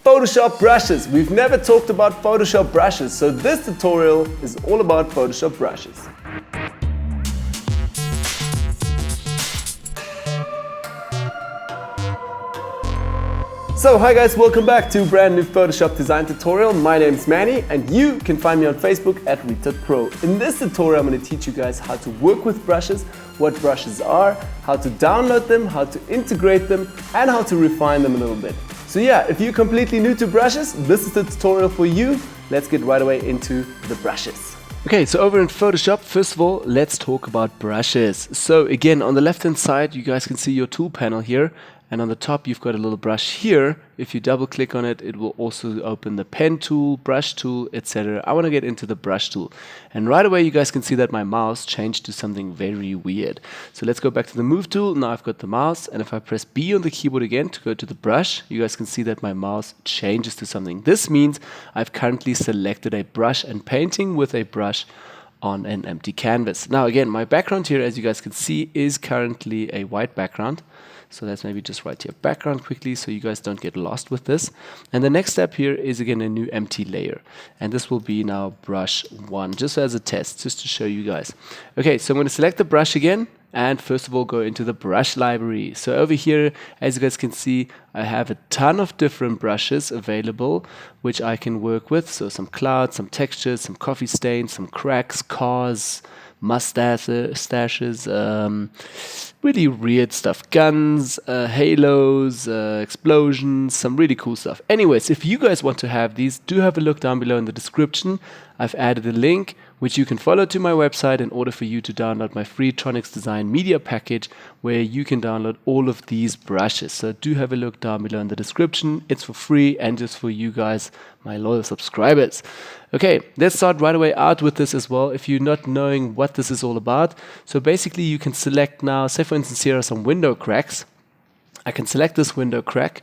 Photoshop brushes. We've never talked about Photoshop brushes, so this tutorial is all about Photoshop brushes. So hi guys, welcome back to a brand new Photoshop design tutorial. My name is Manny and you can find me on Facebook at Pro. In this tutorial I'm going to teach you guys how to work with brushes, what brushes are, how to download them, how to integrate them and how to refine them a little bit. So yeah, if you're completely new to brushes, this is the tutorial for you. Let's get right away into the brushes. Okay, so over in Photoshop, first of all, let's talk about brushes. So again, on the left hand side, you guys can see your tool panel here. And on the top, you've got a little brush here. If you double click on it, it will also open the pen tool, brush tool, etc. I want to get into the brush tool. And right away, you guys can see that my mouse changed to something very weird. So let's go back to the move tool. Now I've got the mouse. And if I press B on the keyboard again to go to the brush, you guys can see that my mouse changes to something. This means I've currently selected a brush and painting with a brush on an empty canvas. Now again, my background here, as you guys can see, is currently a white background. So let's maybe just write here background quickly so you guys don't get lost with this. And the next step here is again a new empty layer. And this will be now brush 1, just as a test, just to show you guys. Okay, so I'm going to select the brush again. And first of all, go into the brush library. So over here, as you guys can see, I have a ton of different brushes available, which I can work with. So some clouds, some textures, some coffee stains, some cracks, cars, mustaches, really weird stuff, guns, halos, explosions, some really cool stuff. Anyways, if you guys want to have these, do have a look down below in the description. I've added a link which you can follow to my website in order for you to download my free Tronics Design Media Package where you can download all of these brushes. So do have a look down below in the description. It's for free and just for you guys, my loyal subscribers. Okay, let's start right away out with this as well if you're not knowing what this is all about. So basically you can select now, say for instance here are some window cracks. I can select this window crack.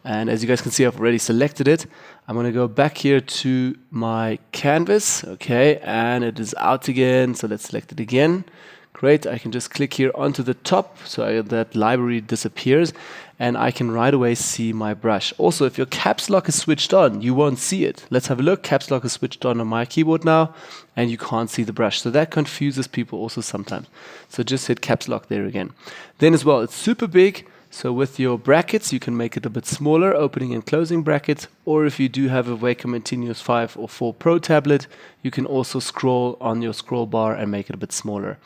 And as you guys can see, I've already selected it. I'm going to go back here to my canvas. Okay, and it is out again. So let's select it again. Great. I can just click here onto the top so that library disappears. And I can right away see my brush. Also, if your caps lock is switched on, you won't see it. Let's have a look. Caps lock is switched on my keyboard now. And you can't see the brush. So that confuses people also sometimes. So just hit caps lock there again. Then as well, it's super big. So with your brackets, you can make it a bit smaller, opening and closing brackets. Or if you do have a Wacom Intuos 5 or 4 Pro tablet, you can also scroll on your scroll bar and make it a bit smaller.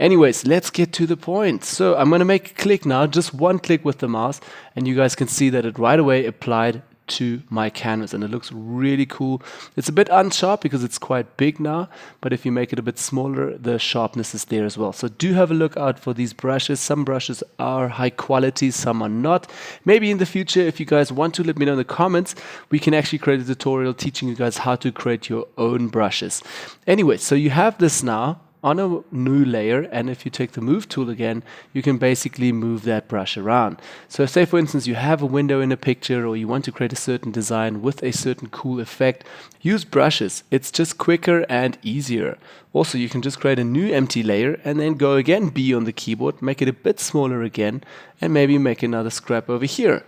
Anyways, let's get to the point. So I'm going to make a click now, just one click with the mouse, and you guys can see that it right away applied to my canvas and it looks really cool. It's a bit unsharp because it's quite big now, but if you make it a bit smaller, the sharpness is there as well. So do have a look out for these brushes. Some brushes are high quality, some are not. Maybe in the future, if you guys want to, let me know in the comments. We can actually create a tutorial teaching you guys how to create your own brushes. Anyway, so you have this now on a new layer, and if you take the move tool again, you can basically move that brush around. So say for instance you have a window in a picture or you want to create a certain design with a certain cool effect, use brushes. It's just quicker and easier. Also, you can just create a new empty layer and then go again B on the keyboard, make it a bit smaller again, and maybe make another scrap over here.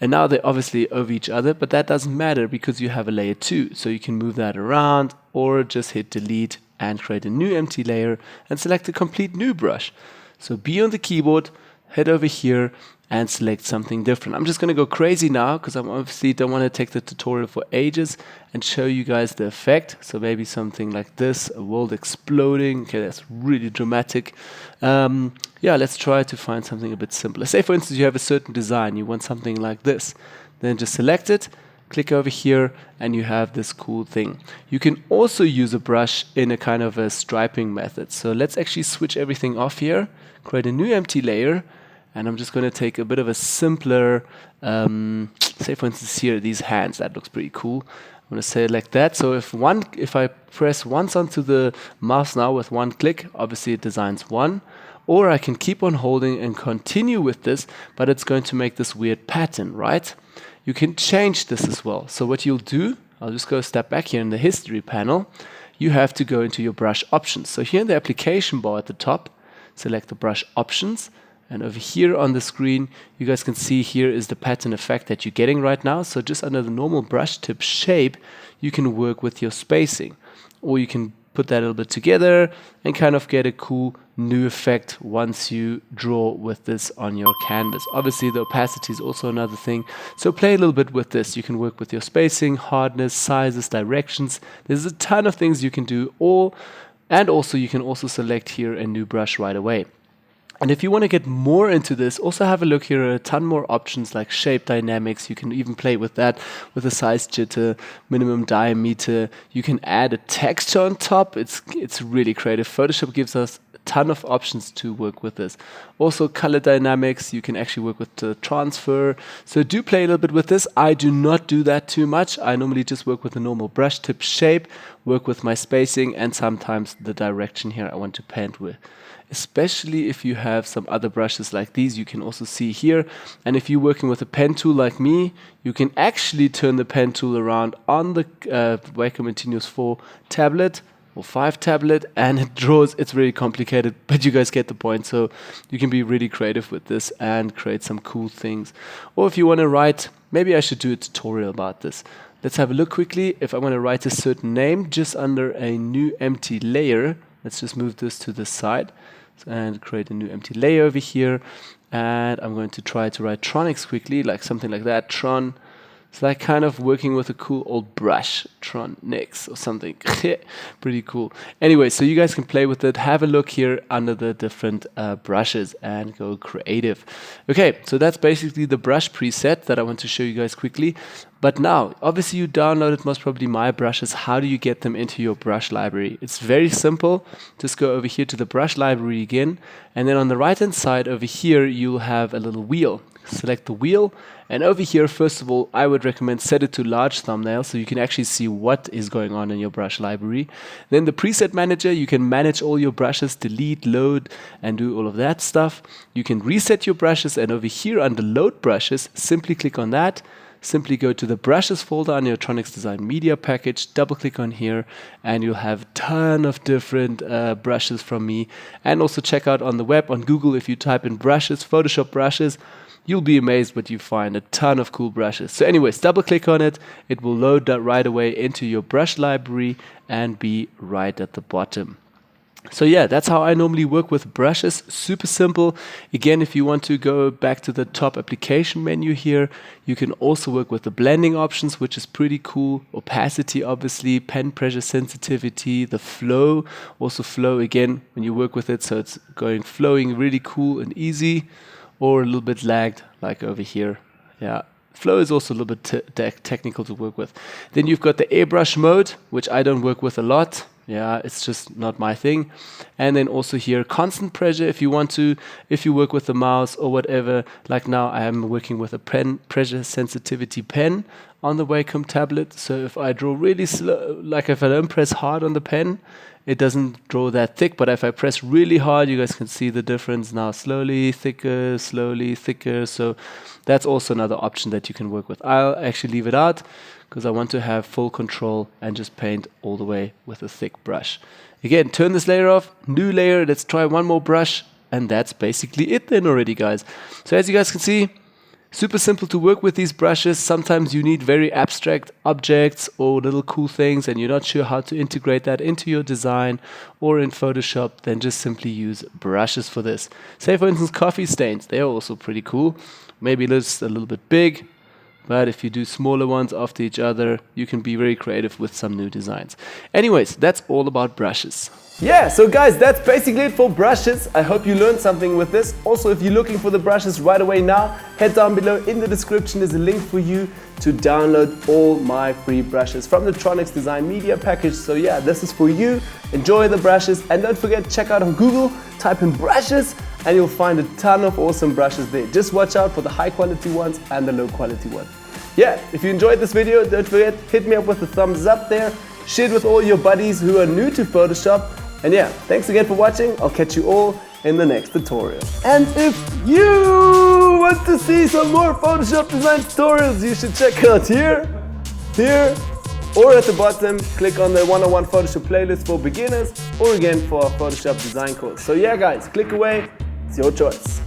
And now they're obviously over each other, but that doesn't matter because you have a layer 2. So you can move that around or just hit delete and create a new empty layer and select a complete new brush. So be on the keyboard, head over here and select something different. I'm just going to go crazy now because I obviously don't want to take the tutorial for ages and show you guys the effect. So maybe something like this, a world exploding. Okay, that's really dramatic. Yeah, let's try to find something a bit simpler. Say for instance you have a certain design, you want something like this. Then just select it, click over here and you have this cool thing. You can also use a brush in a kind of a striping method. So let's actually switch everything off here, create a new empty layer, and I'm just going to take a bit of a simpler, say for instance here, these hands, that looks pretty cool. I'm going to say it like that. So if I press once onto the mouse now with one click, obviously it designs one. Or I can keep on holding and continue with this, but it's going to make this weird pattern, right? You can change this as well. So what you'll do, I'll just go a step back here in the history panel. You have to go into your brush options. So here in the application bar at the top, select the brush options And over here on the screen, you guys can see here is the pattern effect that you're getting right now. So just under the normal brush tip shape, you can work with your spacing, or you can put that a little bit together and kind of get a cool new effect once you draw with this on your canvas. Obviously the opacity is also another thing, so play a little bit with this. You can work with your spacing, hardness, sizes, directions. There's a ton of things you can do, and also you can also select here a new brush right away. And if you want to get more into this, also have a look here at a ton more options like shape dynamics. You can even play with that with a size jitter, minimum diameter. You can add a texture on top. It's really creative. Photoshop gives us a ton of options to work with this. Also color dynamics, you can actually work with the transfer. So do play a little bit with this. I do not do that too much. I normally just work with the normal brush tip shape, work with my spacing, and sometimes the direction here I want to paint with. Especially if you have some other brushes like these, you can also see here. And if you're working with a pen tool like me, you can actually turn the pen tool around on the Wacom Intuos 4 tablet or 5 tablet, and it draws. It's really complicated, but you guys get the point. So you can be really creative with this and create some cool things. Or if you want to write, maybe I should do a tutorial about this. Let's have a look quickly. If I want to write a certain name just under a new empty layer, let's just move this to the side and create a new empty layer over here. And I'm going to try to write Tronics quickly, like something like that. Tron. It's like kind of working with a cool old brush, Tronics or something. Pretty cool. Anyway, so you guys can play with it. Have a look here under the different brushes and go creative. Okay, so that's basically the brush preset that I want to show you guys quickly. But now, obviously you downloaded most probably my brushes. How do you get them into your brush library? It's very simple. Just go over here to the brush library again. And then on the right hand side over here, you'll have a little wheel. Select the wheel, and over here, first of all, I would recommend set it to large thumbnail so you can actually see what is going on in your brush library. Then the preset manager, you can manage all your brushes, delete, load, and do all of that stuff. You can reset your brushes, and over here under load brushes, simply click on that. Simply go to the brushes folder on your Tronics Design Media package, double click on here, and you'll have a ton of different brushes from me. And also check out on the web, on Google, if you type in brushes, Photoshop brushes, you'll be amazed what you find, a ton of cool brushes. So anyways, double click on it, it will load that right away into your brush library and be right at the bottom. So yeah, that's how I normally work with brushes. Super simple. Again, if you want to go back to the top application menu here, you can also work with the blending options, which is pretty cool. Opacity, obviously, pen pressure sensitivity, the flow, also flow again when you work with it. So it's flowing really cool and easy, or a little bit lagged like over here. Yeah. Flow is also a little bit technical to work with. Then you've got the airbrush mode, which I don't work with a lot. Yeah, it's just not my thing. And then also here, constant pressure if you want to, if you work with the mouse or whatever. Like now I am working with a pen pressure sensitivity pen on the Wacom tablet. So if I draw really slow, like if I don't press hard on the pen, it doesn't draw that thick. But if I press really hard, you guys can see the difference now. Slowly thicker, slowly thicker. So that's also another option that you can work with. I'll actually leave it out because I want to have full control and just paint all the way with a thick brush. Again, turn this layer off, new layer, let's try one more brush, and that's basically it then already, guys. So as you guys can see, super simple to work with these brushes. Sometimes you need very abstract objects or little cool things and you're not sure how to integrate that into your design or in Photoshop, then just simply use brushes for this. Say for instance coffee stains, they're also pretty cool. Maybe just a little bit big, but if you do smaller ones after each other, you can be very creative with some new designs. Anyways, that's all about brushes. Yeah, so guys, that's basically it for brushes. I hope you learned something with this. Also, if you're looking for the brushes right away now, head down below in the description. There's a link for you to download all my free brushes from the Tronics Design Media package. So yeah, this is for you. Enjoy the brushes, and don't forget, check out on Google, type in brushes, and you'll find a ton of awesome brushes there. Just watch out for the high quality ones and the low quality ones. Yeah, if you enjoyed this video, don't forget, hit me up with a thumbs up there. Share it with all your buddies who are new to Photoshop. And yeah, thanks again for watching. I'll catch you all in the next tutorial. And if you want to see some more Photoshop design tutorials, you should check out here, or at the bottom, click on the 101 Photoshop playlist for beginners, or again for our Photoshop design course. So yeah guys, click away, it's your choice.